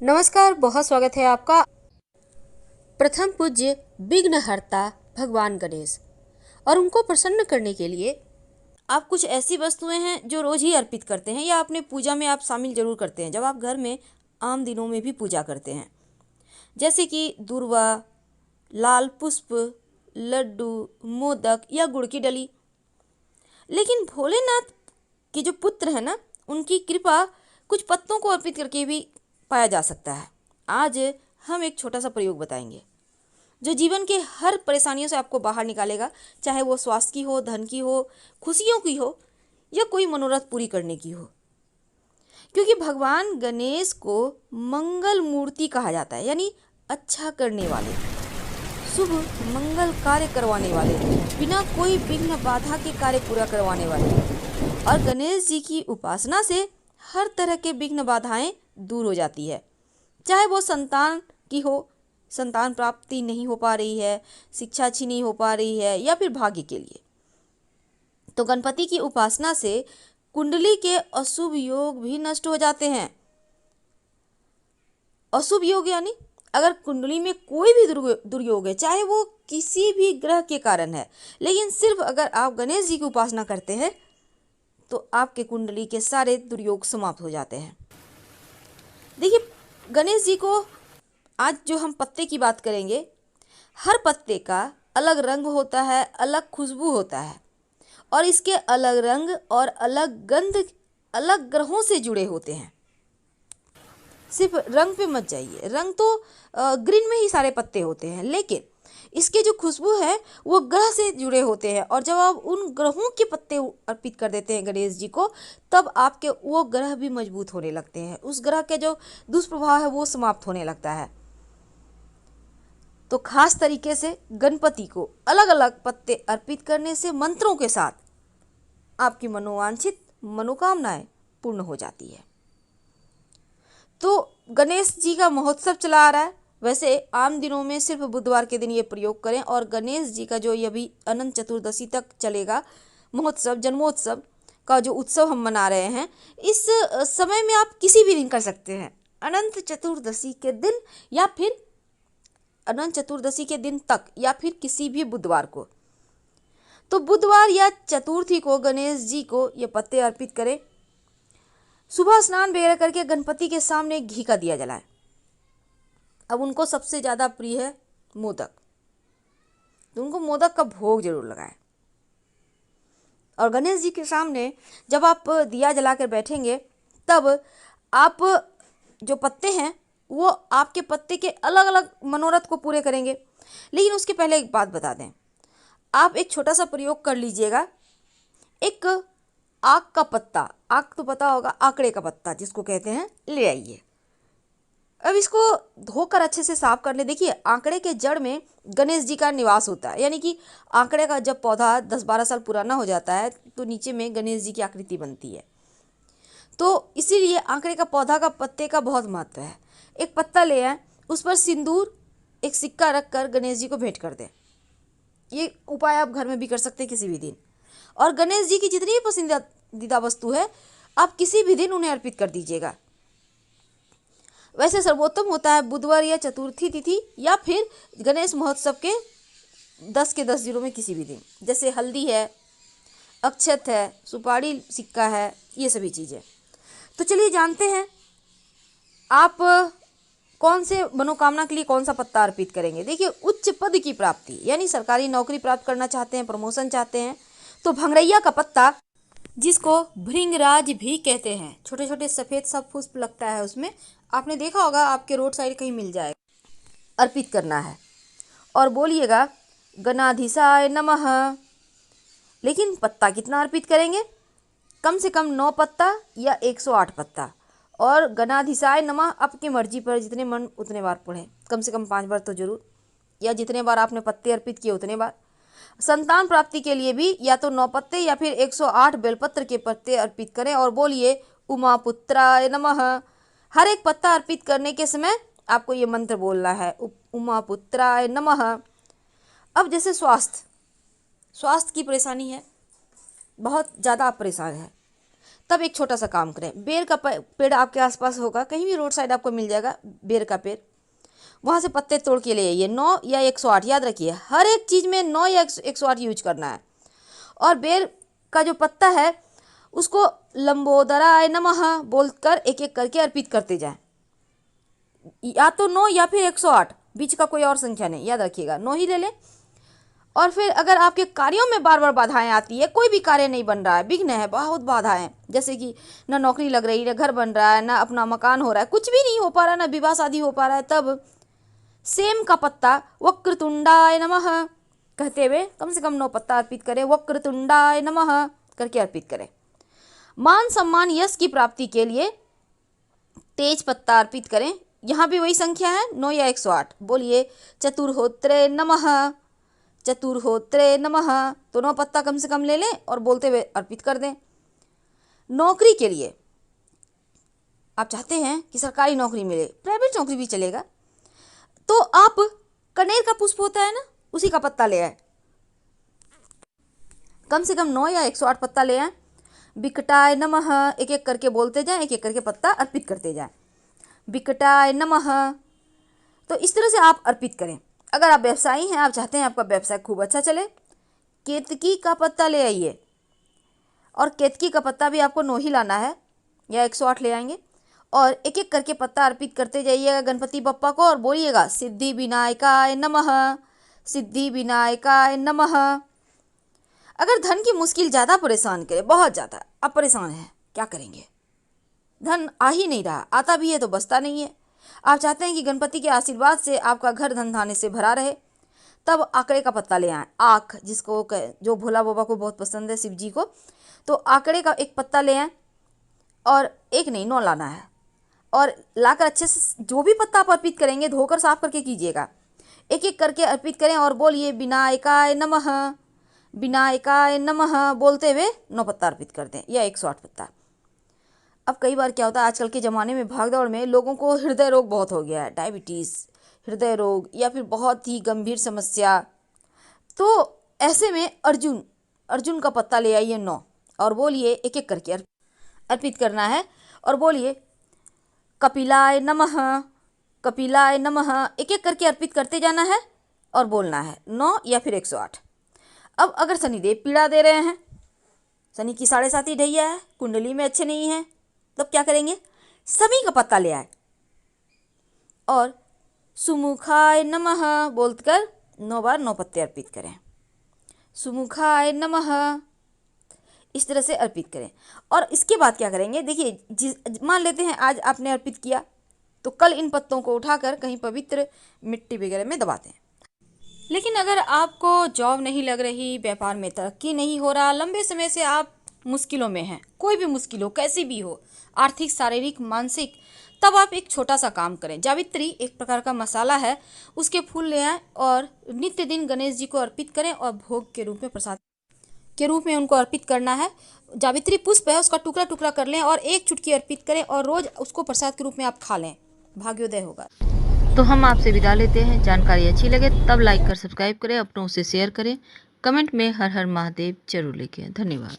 नमस्कार, बहुत स्वागत है आपका। प्रथम पूज्य विघ्नहर्ता भगवान गणेश और उनको प्रसन्न करने के लिए आप कुछ ऐसी वस्तुएं हैं जो रोज ही अर्पित करते हैं या अपने पूजा में आप शामिल जरूर करते हैं जब आप घर में आम दिनों में भी पूजा करते हैं, जैसे कि दूर्वा, लाल पुष्प, लड्डू, मोदक या गुड़ की डली। लेकिन भोलेनाथ के जो पुत्र है ना, उनकी कृपा कुछ पत्तों को अर्पित करके भी पाया जा सकता है। आज हम एक छोटा सा प्रयोग बताएंगे जो जीवन के हर परेशानियों से आपको बाहर निकालेगा, चाहे वो स्वास्थ्य की हो, धन की हो, खुशियों की हो या कोई मनोरथ पूरी करने की हो। क्योंकि भगवान गणेश को मंगल मूर्ति कहा जाता है, यानी अच्छा करने वाले, शुभ मंगल कार्य करवाने वाले, बिना कोई विघ्न बाधा के कार्य पूरा करवाने वाले। और गणेश जी की उपासना से हर तरह के विघ्न बाधाएं दूर हो जाती है, चाहे वो संतान की हो, संतान प्राप्ति नहीं हो पा रही है, शिक्षा अच्छी नहीं हो पा रही है, या फिर भाग्य के लिए। तो गणपति की उपासना से कुंडली के अशुभ योग भी नष्ट हो जाते हैं। अशुभ योग यानी अगर कुंडली में कोई भी दुर्योग है, चाहे वो किसी भी ग्रह के कारण है, लेकिन सिर्फ अगर आप गणेश जी की उपासना करते हैं तो आपके कुंडली के सारे दुर्योग समाप्त हो जाते हैं। देखिए, गणेश जी को आज जो हम पत्ते की बात करेंगे, हर पत्ते का अलग रंग होता है, अलग खुशबू होता है, और इसके अलग रंग और अलग गंध अलग ग्रहों से जुड़े होते हैं। सिर्फ रंग पे मत जाइए, रंग तो ग्रीन में ही सारे पत्ते होते हैं, लेकिन इसके जो खुशबू है वो ग्रह से जुड़े होते हैं। और जब आप उन ग्रहों के पत्ते अर्पित कर देते हैं गणेश जी को, तब आपके वो ग्रह भी मजबूत होने लगते हैं, उस ग्रह के जो दुष्प्रभाव है वो समाप्त होने लगता है। तो खास तरीके से गणपति को अलग अलग पत्ते अर्पित करने से मंत्रों के साथ आपकी मनोवांछित मनोकामनाएं पूर्ण हो जाती है। तो गणेश जी का महोत्सव चला आ रहा है। वैसे आम दिनों में सिर्फ बुधवार के दिन ये प्रयोग करें, और गणेश जी का जो ये अभी अनंत चतुर्दशी तक चलेगा महोत्सव, जन्मोत्सव का जो उत्सव हम मना रहे हैं, इस समय में आप किसी भी दिन कर सकते हैं, अनंत चतुर्दशी के दिन या फिर अनंत चतुर्दशी के दिन तक, या फिर किसी भी बुधवार को। तो बुधवार या चतुर्थी को गणेश जी को ये पत्ते अर्पित करें। सुबह स्नान वगैरह करके गणपति के सामने घी का दिया जलाए। अब उनको सबसे ज़्यादा प्रिय है मोदक, तो उनको मोदक का भोग जरूर लगाए। और गणेश जी के सामने जब आप दिया जलाकर बैठेंगे, तब आप जो पत्ते हैं वो आपके पत्ते के अलग अलग मनोरथ को पूरे करेंगे। लेकिन उसके पहले एक बात बता दें, आप एक छोटा सा प्रयोग कर लीजिएगा। एक आक का पत्ता, आक तो पता होगा, आंकड़े का पत्ता जिसको कहते हैं, ले आइए। अब इसको धोकर अच्छे से साफ कर ले। देखिए, आंकड़े के जड़ में गणेश जी का निवास होता है, यानी कि आंकड़े का जब पौधा 10-12 साल पुराना हो जाता है तो नीचे में गणेश जी की आकृति बनती है। तो इसीलिए आंकड़े का पौधा का पत्ते का बहुत महत्व है। एक पत्ता ले आए, उस पर सिंदूर, एक सिक्का रख कर गणेश जी को भेंट कर दें। ये उपाय आप घर में भी कर सकते हैं किसी भी दिन। और गणेश जी की जितनी भी पसंदीदा वस्तु है, आप किसी भी दिन उन्हें अर्पित कर दीजिएगा। वैसे सर्वोत्तम होता है बुधवार या चतुर्थी तिथि, या फिर गणेश महोत्सव के 10 के 10 दिनों में किसी भी दिन, जैसे हल्दी है, अक्षत है, सुपारी सिक्का है, ये सभी चीज़ें। तो चलिए जानते हैं आप कौन से मनोकामना के लिए कौन सा पत्ता अर्पित करेंगे। देखिए, उच्च पद की प्राप्ति, यानी सरकारी नौकरी प्राप्त करना चाहते हैं, प्रमोशन चाहते हैं, तो भंगरैया का पत्ता, जिसको भृंगराज भी कहते हैं, छोटे छोटे सफ़ेद सा पुष्प लगता है उसमें, आपने देखा होगा, आपके रोड साइड कहीं मिल जाएगा, अर्पित करना है। और बोलिएगा गणाधीशाय नमः। लेकिन पत्ता कितना अर्पित करेंगे? कम से कम 9 पत्ता या 108 पत्ता। और गणाधीशाय नमः आपकी मर्जी पर जितने मन उतने बार पढ़ें, कम से कम 5 बार तो जरूर, या जितने बार आपने पत्ते अर्पित किए उतने बार। संतान प्राप्ति के लिए भी या तो 9 पत्ते या फिर 108 बेलपत्र के पत्ते अर्पित करें, और बोलिए उमा पुत्राय नमः। हर एक पत्ता अर्पित करने के समय आपको ये मंत्र बोलना है, उमा पुत्राय नमः। अब जैसे स्वास्थ्य की परेशानी है, बहुत ज़्यादा आप परेशान हैं, तब एक छोटा सा काम करें। बेर का पेड़ आपके आसपास होगा, कहीं भी रोड साइड आपको मिल जाएगा बेर का पेड़, वहाँ से पत्ते तोड़ के ले आइए। 9 या 108, याद रखिए हर एक चीज़ में 9 या 108 यूज करना है। और बेर का जो पत्ता है उसको लंबोदराय नमः बोलकर एक एक करके अर्पित करते जाएं। या तो 9 या फिर 108, बीच का कोई और संख्या नहीं, याद रखिएगा 9 ही ले लें। और फिर अगर आपके कार्यों में बार बार बाधाएं आती है, कोई भी कार्य नहीं बन रहा है, विघ्न है, बहुत बाधाएं, जैसे कि ना नौकरी लग रही है, घर बन रहा है, ना अपना मकान हो रहा है, कुछ भी नहीं हो पा रहा है, ना विवाह शादी हो पा रहा है, तब सेम का पत्ता वक्रतुंडाय नमः कहते हुए कम से कम 9 पत्ता अर्पित करें। वक्रतुंडाय नमः करके अर्पित करें। मान सम्मान यश की प्राप्ति के लिए तेज पत्ता अर्पित करें। यहाँ भी वही संख्या है 9 या 108। बोलिए चतुर्होत्रे नमः, चतुर्होत्रे नमः। तो 9 पत्ता कम से कम ले लें और बोलते हुए अर्पित कर दें। नौकरी के लिए आप चाहते हैं कि सरकारी नौकरी मिले, प्राइवेट नौकरी भी चलेगा, तो आप कनेर का पुष्प होता है ना, उसी का पत्ता ले आए, कम से कम 9 या 108 पत्ता ले आए। विकटाय नमः एक एक करके बोलते जाएं, एक एक करके पत्ता अर्पित करते जाएं। विकटाय नमः। तो इस तरह से आप अर्पित करें। अगर आप व्यवसायी हैं, आप चाहते हैं आपका व्यवसाय खूब अच्छा चले, केतकी का पत्ता ले आइए। और केतकी का पत्ता भी आपको 9 ही लाना है या 108 ले आएंगे। और एक एक करके पत्ता अर्पित करते जाइएगा गणपति बप्पा को और बोलिएगा सिद्धि विनायकाय नमः, सिद्धि विनायकाय नमः। अगर धन की मुश्किल ज़्यादा परेशान करे, बहुत ज़्यादा आप परेशान हैं, क्या करेंगे? धन आ ही नहीं रहा, आता भी है तो बचता नहीं है। आप चाहते हैं कि गणपति के आशीर्वाद से आपका घर धन धान्य से भरा रहे, तब आंकड़े का पत्ता ले आएँ। आँख जिसको जो भोला बाबा को बहुत पसंद है, शिव जी को, तो आंकड़े का एक पत्ता ले आएँ और एक नहीं 9 लाना है। और लाकर अच्छे से जो भी पत्ता आप अर्पित करेंगे धोकर साफ करके कीजिएगा। एक एक करके अर्पित करें और बोलिए विनायकाय नमः, विनायकाय नमः बोलते हुए 9 पत्ता अर्पित कर दें या 108 पत्ता। अब कई बार क्या होता है, आजकल के ज़माने में भागदौड़ में लोगों को हृदय रोग बहुत हो गया है, डायबिटीज़, हृदय रोग या फिर बहुत ही गंभीर समस्या। तो ऐसे में अर्जुन का पत्ता ले आइए 9 और बोलिए एक एक करके अर्पित करना है। और बोलिए कपिलाय नमः, कपिलाय नमः एक एक करके अर्पित करते जाना है और बोलना है 9 या फिर 108। अब अगर शनिदेव पीड़ा दे रहे हैं, शनि की 7.5 ढैया है, कुंडली में अच्छे नहीं है, तब क्या करेंगे? सभी का पत्ता ले आए और सुमुखाय नमः बोलकर 9 बार 9 पत्ते अर्पित करें। सुमुखाय नमः इस तरह से अर्पित करें। और इसके बाद क्या करेंगे? देखिए, मान लेते हैं आज आपने अर्पित किया, तो कल इन पत्तों को उठाकर कहीं पवित्र मिट्टी वगैरह में दबा दें। लेकिन अगर आपको जॉब नहीं लग रही, व्यापार में तरक्की नहीं हो रहा, लंबे समय से आप मुश्किलों में हैं, कोई भी मुश्किल हो, कैसी भी हो, आर्थिक, शारीरिक, मानसिक, तब आप एक छोटा सा काम करें। जावित्री एक प्रकार का मसाला है, उसके फूल ले आएँ और नित्य दिन गणेश जी को अर्पित करें और भोग के रूप में, प्रसाद के रूप में उनको अर्पित करना है। जावित्री पुष्प है, उसका टुकड़ा टुकड़ा कर लें और एक चुटकी अर्पित करें और रोज उसको प्रसाद के रूप में आप खा लें, भाग्योदय होगा। तो हम आपसे विदा लेते हैं। जानकारी अच्छी लगे तब लाइक कर सब्सक्राइब करें, अपनों से शेयर करें, कमेंट में हर हर महादेव जरूर लिखें। धन्यवाद।